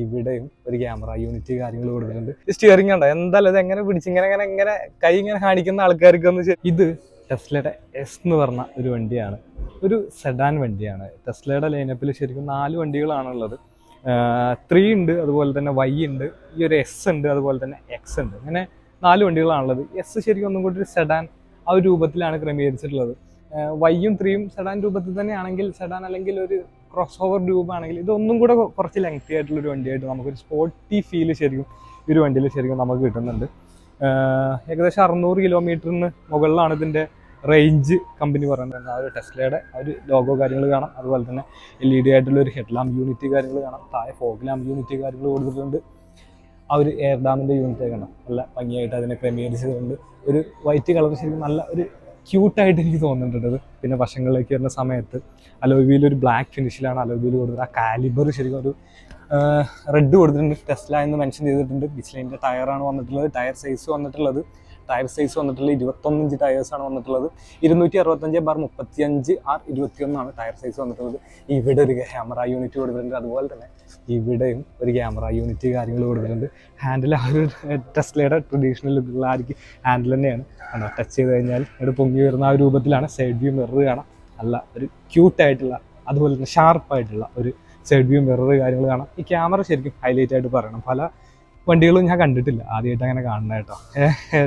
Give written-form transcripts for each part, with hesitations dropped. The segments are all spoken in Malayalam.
ഇവിടെയും ഒരു ക്യാമറ യൂണിറ്റ് കാര്യങ്ങൾ കൊടുത്തിട്ടുണ്ട്. സ്റ്റിയറിംഗ് ഉണ്ടോ എന്തായാലും ഇത് എങ്ങനെ പിടിച്ച് ഇങ്ങനെ കൈ ഇങ്ങനെ കാണിക്കുന്ന ആൾക്കാർക്കൊന്ന് ഇത് ടെസ്ലയുടെ എസ് എന്ന് പറഞ്ഞ ഒരു വണ്ടിയാണ്. ഒരു സെഡാൻ വണ്ടിയാണ്. ടെസ്ലയുടെ ലൈനപ്പിൽ ശരിക്കും 4 വണ്ടികളാണുള്ളത്. 3 ഉണ്ട്, അതുപോലെ തന്നെ Y ഉണ്ട്, ഈ ഒരു S ഉണ്ട്, അതുപോലെ തന്നെ X ഉണ്ട്. അങ്ങനെ 4 വണ്ടികളാണുള്ളത്. എസ് ശരിക്കും ഒന്നും കൂടി ഒരു സെഡാൻ ആ ഒരു രൂപത്തിലാണ് ക്രമീകരിച്ചിട്ടുള്ളത്. Y-യും 3-യും സെഡാൻ രൂപത്തിൽ തന്നെയാണെങ്കിൽ, സെഡാൻ അല്ലെങ്കിൽ ഒരു ക്രോസ് ഓവർ രൂപമാണെങ്കിൽ ഇതൊന്നും കൂടെ കുറച്ച് ലെങ്തി ആയിട്ടുള്ളൊരു വണ്ടിയായിട്ട് നമുക്കൊരു സ്പോർട്ടി ഫീല് ശരിക്കും ഈ ഒരു വണ്ടിയിൽ ശരിക്കും നമുക്ക് കിട്ടുന്നുണ്ട്. ഏകദേശം 600 കിലോമീറ്ററിന് മുകളിലാണ് ഇതിൻ്റെ റേഞ്ച് കമ്പനി പറയുന്നത്. ആ ഒരു ടെസ്ലയുടെ ആ ഒരു ലോഗോ കാര്യങ്ങൾ കാണാം. അതുപോലെ തന്നെ LED ആയിട്ടുള്ളൊരു ഹെഡ് ലാമ്പ് യൂണിറ്റ് കാര്യങ്ങൾ കാണാം. താഴെ ഫോഗ് ലാമ്പ് യൂണിറ്റ് കാര്യങ്ങൾ കൊടുത്തിട്ടുണ്ട്. ആ ഒരു എയർ ഡാമിൻ്റെ യൂണിറ്റ് കാണാം. നല്ല ഭംഗിയായിട്ട് അതിനെ ക്രമീകരിച്ചതുകൊണ്ട് ഒരു വൈറ്റ് കളർ ശരിക്കും നല്ല ഒരു ക്യൂട്ടായിട്ട് എനിക്ക് തോന്നുന്നുണ്ട്. പിന്നെ വശങ്ങളിലേക്ക് വരുന്ന സമയത്ത് അലോയ് വീൽ ഒരു ബ്ലാക്ക് ഫിനിഷിലാണ് അലോയ് വീൽ കൊടുത്തത്. ആ കാലിബർ ശരിക്കും ഒരു റെഡ് കൊടുത്തിട്ടുണ്ട്. ടെസ്ല എന്ന് മെൻഷൻ ചെയ്തിട്ടുണ്ട്. മിഷ്ലിൻ്റെ ടയറാണ് വന്നിട്ടുള്ളത്. ടയർ സൈസ് വന്നിട്ടുള്ളത് 21 ഇഞ്ച് ടയേഴ്സാണ് വന്നിട്ടുള്ളത്. 265/35 R21 ആണ് ടയർ സൈസ് വന്നിട്ടുള്ളത്. ഇവിടെ ഒരു ക്യാമറ യൂണിറ്റ് കൊടുത്തിട്ടുണ്ട്. അതുപോലെ തന്നെ ഇവിടെയും ഒരു ക്യാമറ യൂണിറ്റ് കാര്യങ്ങൾ കൊടുത്തിട്ടുണ്ട്. ഹാൻഡിൽ ആ ഒരു ടെസ്ലയുടെ ട്രഡീഷണൽ ലുക്കുള്ള ആയിരിക്കും ഹാൻഡിൽ തന്നെയാണ്. ടച്ച് ചെയ്ത് കഴിഞ്ഞാൽ ഇവിടെ പൊങ്ങി വരുന്ന ആ രൂപത്തിലാണ്. സൈഡ് വ്യൂ മിറർ കാണാം. നല്ല ഒരു ക്യൂട്ടായിട്ടുള്ള അതുപോലെ തന്നെ ഷാർപ്പായിട്ടുള്ള ഒരു സൈഡ് വ്യൂ മിറർ കാര്യങ്ങൾ കാണാം. ഈ ക്യാമറ ശരിക്കും ഹൈലൈറ്റ് ആയിട്ട് പറയണം. പല വണ്ടികളും ഞാൻ കണ്ടിട്ടില്ല, ആദ്യമായിട്ട് അങ്ങനെ കാണണം കേട്ടോ.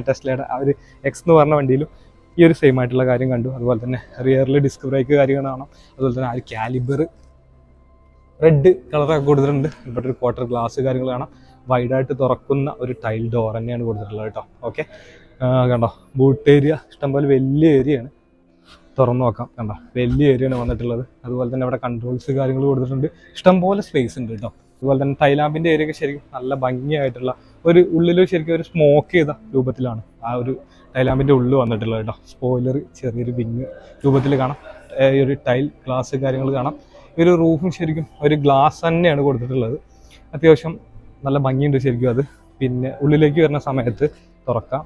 ടെസ്ലയുടെ ആ ഒരു എക്സ് എന്ന് പറഞ്ഞ വണ്ടിയിലും ഈ ഒരു സെയിം ആയിട്ടുള്ള കാര്യം കണ്ടു. അതുപോലെ തന്നെ റിയറിൽ ഡിസ്ക് ബ്രേക്ക് കാര്യങ്ങൾ കാണാം. അതുപോലെ തന്നെ ആ ഒരു കാലിബർ റെഡ് കളറൊക്കെ കൊടുത്തിട്ടുണ്ട്. ഇവിടെ ഒരു ക്വാർട്ടർ ഗ്ലാസ് കാര്യങ്ങൾ കാണാം. വൈഡായിട്ട് തുറക്കുന്ന ഒരു ടൈൽ ഡോർ തന്നെയാണ് കൊടുത്തിട്ടുള്ളത് കേട്ടോ. ഓക്കെ, കണ്ടോ ബൂട്ട് ഏരിയ ഇഷ്ടംപോലെ വലിയ ഏരിയയാണ്. തുറന്നു നോക്കാം, കണ്ടോ വലിയ ഏരിയയാണ് വന്നിട്ടുള്ളത്. അതുപോലെ തന്നെ ഇവിടെ കൺട്രോൾസ് കാര്യങ്ങൾ കൊടുത്തിട്ടുണ്ട്. ഇഷ്ടംപോലെ സ്പേസ് ഉണ്ട് കേട്ടോ. അതുപോലെ തന്നെ ടൈലാമ്പിൻ്റെ ഏരിയ ഒക്കെ ശരിക്കും നല്ല ഭംഗിയായിട്ടുള്ള ഒരു ഉള്ളിൽ ശരിക്കും ഒരു സ്മോക്ക് ചെയ്ത രൂപത്തിലാണ് ആ ഒരു ടൈലാമ്പിൻ്റെ ഉള്ളിൽ വന്നിട്ടുള്ളത് കേട്ടോ. സ്പോയിലർ ചെറിയൊരു വിങ് രൂപത്തിൽ കാണാം. ഈ ഒരു ടൈൽ ഗ്ലാസ് കാര്യങ്ങൾ കാണാം. ഈ ഒരു റൂഫും ശരിക്കും ഒരു ഗ്ലാസ് തന്നെയാണ് കൊടുത്തിട്ടുള്ളത്. അത്യാവശ്യം നല്ല ഭംഗിയുണ്ട് ശരിക്കും അത്. പിന്നെ ഉള്ളിലേക്ക് വരുന്ന സമയത്ത് തുറക്കാം.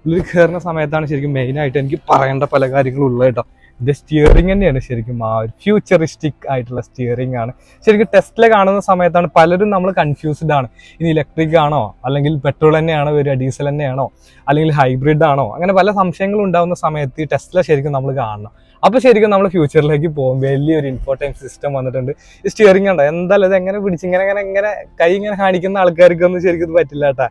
ഉള്ളിൽ കയറുന്ന സമയത്താണ് ശരിക്കും മെയിനായിട്ട് എനിക്ക് പറയേണ്ട പല കാര്യങ്ങളും ഉള്ളത് കേട്ടോ. ഇത് സ്റ്റിയറിംഗ് തന്നെയാണ് ശരിക്കും ആ ഒരു ഫ്യൂച്ചറിസ്റ്റിക് ആയിട്ടുള്ള സ്റ്റിയറിംഗ് ആണ്. ശരിക്കും ടെസ്ല കാണുന്ന സമയത്താണ് പലരും നമ്മൾ കൺഫ്യൂസ്ഡ് ആണ്. ഇനി ഇലക്ട്രിക് ആണോ, അല്ലെങ്കിൽ പെട്രോൾ തന്നെയാണോ വരിക, ഡീസൽ തന്നെയാണോ, അല്ലെങ്കിൽ ഹൈബ്രിഡ് ആണോ, അങ്ങനെ പല സംശയങ്ങളും ഉണ്ടാകുന്ന സമയത്ത് ഈ ടെസ്ല ശരിക്കും നമ്മൾ കാണണം. അപ്പോൾ ശരിക്കും നമ്മൾ ഫ്യൂച്ചറിലേക്ക് പോകും. വലിയൊരു ഇൻഫോർടൈം സിസ്റ്റം വന്നിട്ടുണ്ട്. ഈ സ്റ്റിയറിംഗ് ഉണ്ടോ എന്തായാലും ഇത് എങ്ങനെ പിടിച്ച് ഇങ്ങനെ കൈ ഇങ്ങനെ കാണിക്കുന്ന ആൾക്കാർക്കൊന്നും ശരിക്കും ഇത് പറ്റില്ല കേട്ടാ.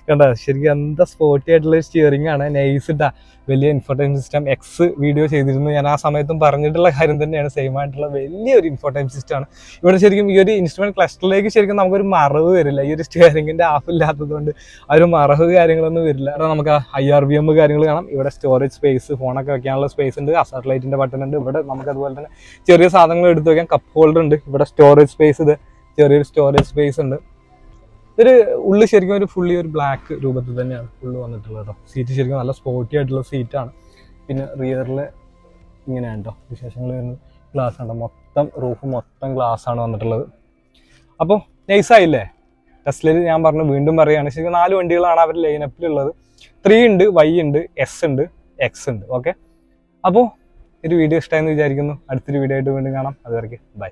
കണ്ടോ ശരിക്കും എന്താ സ്പോർട്ടി ആയിട്ടുള്ള സ്റ്റിയറിംഗ് ആണ്. നൈസ് ഇട്ടാ, വലിയ ഇൻഫോർടൈം സിസ്റ്റം. എക്സ് വീഡിയോ ചെയ്തിരുന്നു ഞാൻ, ആ സമയത്തും പറഞ്ഞിട്ടുള്ള കാര്യം തന്നെയാണ്. സെയിം ആയിട്ടുള്ള വലിയൊരു ഇൻഫോർടൈം സിസ്റ്റം ആണ്. ഇവിടെ ശരിക്കും ഈ ഒരു ഇൻസ്ട്രുമെന്റ് ക്ലസ്റ്ററിലേക്ക് ശരിക്കും നമുക്കൊരു മറവ് വരില്ല. ഈ ഒരു സ്റ്റിയറിംഗിന്റെ ആഫ് ഇല്ലാത്തതുകൊണ്ട് ആ ഒരു മറവ് കാര്യങ്ങളൊന്നും വരില്ല. അവിടെ നമുക്ക് IRVM കാര്യങ്ങൾ കാണാം. ഇവിടെ സ്റ്റോറേജ് സ്പേസ്, ഫോണൊക്കെ വെക്കാനുള്ള സ്പേസ് ഉണ്ട്. സാറ്റലൈറ്റിന്റെ ബട്ടൺ ഉണ്ട്. ഇവിടെ നമുക്ക് അതുപോലെ തന്നെ ചെറിയ സാധനങ്ങൾ എടുത്ത് വെക്കാൻ കപ്പ് ഹോൾഡർ ഉണ്ട്. ഇവിടെ സ്റ്റോറേജ് സ്പേസ്, ഇത് ചെറിയൊരു സ്റ്റോറേജ് സ്പേസ് ഉണ്ട്. ഇതൊരു ഉള്ളിൽ ശരിക്കും ഒരു ഫുള്ളി ഒരു ബ്ലാക്ക് രൂപത്തിൽ തന്നെയാണ് ഫുള്ള് വന്നിട്ടുള്ളത് കേട്ടോ. സീറ്റ് ശരിക്കും നല്ല സ്പോർട്ടി ആയിട്ടുള്ള സീറ്റാണ്. പിന്നെ റിയറിൽ ഇങ്ങനെയാണ് കേട്ടോ വിശേഷങ്ങൾ വരുന്നത്. ഗ്ലാസ് ഉണ്ടോ, മൊത്തം റൂഫ് മൊത്തം ഗ്ലാസ് ആണ് വന്നിട്ടുള്ളത്. അപ്പോൾ നൈസായില്ലേ ടെസ്ലയിൽ. ഞാൻ പറഞ്ഞു വീണ്ടും പറയുകയാണ്, ശരിക്കും 4 വണ്ടികളാണ് അവർ ലൈനപ്പിലുള്ളത്. 3 ഉണ്ട്, Y ഉണ്ട്, S ഉണ്ട്, X ഉണ്ട്. ഓക്കെ, അപ്പോൾ ഒരു വീഡിയോ ഇഷ്ടമായെന്ന് വിചാരിക്കുന്നു. അടുത്തൊരു വീഡിയോ ആയിട്ട് വീണ്ടും കാണാം. അതുവരെയ്ക്ക് ബൈ.